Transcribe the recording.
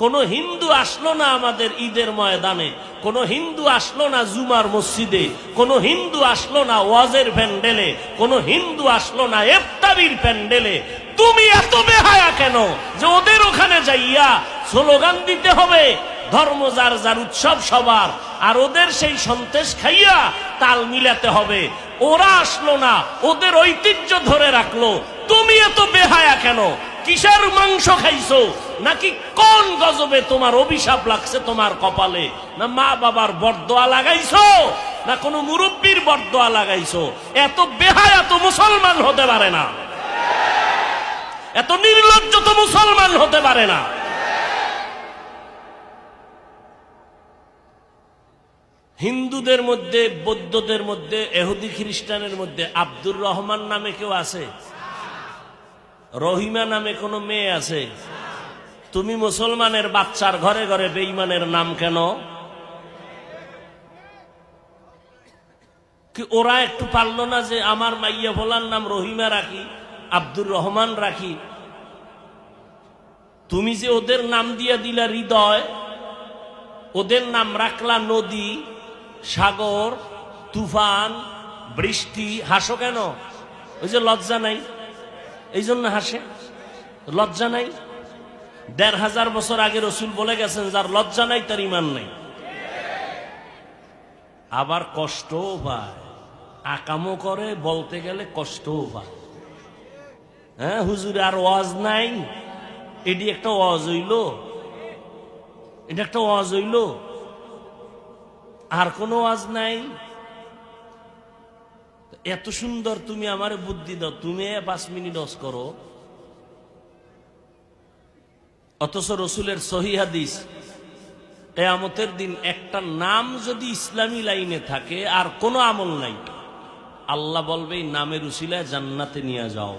কোন হিন্দু আসলো না আমাদের ঈদের ময়দানে, কোন হিন্দু আসলো না জুমার মসজিদে, কোন হিন্দু আসলো না ওয়াজের প্যান্ডেলে, কোন হিন্দু আসলো না ইফতারির প্যান্ডেলে। তুমি এত বেহায়া কেন যে ওদের ওখানে যাইয়া স্লোগান দিতে হবে ধর্ম যার যার উৎসব সবার, আর ওদের সেই সন্তেষ খাইয়া তাল মিলাতে হবে? ওরা আসলো না, ওদের ঐতিহ্য ধরে রাখলো, তুমি এত বেহায়া কেন? কিসের মাংস খাইছো? নাকি কোন গজবে তোমার অভিশাপ লাগছে তোমার কপালে? না মা বাবার বরদোয়া লাগাইছো, না কোনো মুরব্বীর বরদোয়া লাগাইছো? এত বেহায়া তো মুসলমান হতে পারে না, এত নির্লজ্জ তো মুসলমান হতে পারে না। হিন্দুদের মধ্যে, বৌদ্ধদের মধ্যে, এহুদি খ্রিস্টানের মধ্যে আব্দুর রহমান নামে কেউ আছে? রহিমা নামে কোনো মেয়ে আছে? তুমি মুসলমানের বাচ্চার ঘরে ঘরে বেঈমানের নাম কেন? কি ওরা একটু পারলো না যে আমার মাইয়া ভোলার নাম রহিমা রাখি, আব্দুর রহমান রাখি? তুমি যে ওদের নাম দিয়ে দিলা হৃদয়, ওদের নাম রাখলা নদী, সাগর, তুফান, বৃষ্টি। হাসো কেন? ওই যে লজ্জা নাই, এই জন্য হাসে। লজ্জা নাই? ১৫০০ বছর আগে রসুল বলে গেছেন যার লজ্জা নাই তার ইমান নাই। আবার কষ্টও পায়, আকামও করে, বলতে গেলে কষ্টও পায়। হ্যাঁ হুজুর আর ওয়াজ নাই? এটি একটা ওয়াজ হইল? এটা একটা ওয়াজ হইল? আর কোনো ওয়াজ নাই? এত সুন্দর তুমি আমারে বুদ্ধি দাও, তুমি 5 মিনিট ওয়াজ করো। অথচ রসুলের সহিহ হাদিস, কিয়ামতের দিন একটা নাম যদি ইসলামী লাইনে থাকে আর কোনো আমল নাই, আল্লাহ বলবে এই নামের উসিলায় জান্নাতে নিয়ে যাও।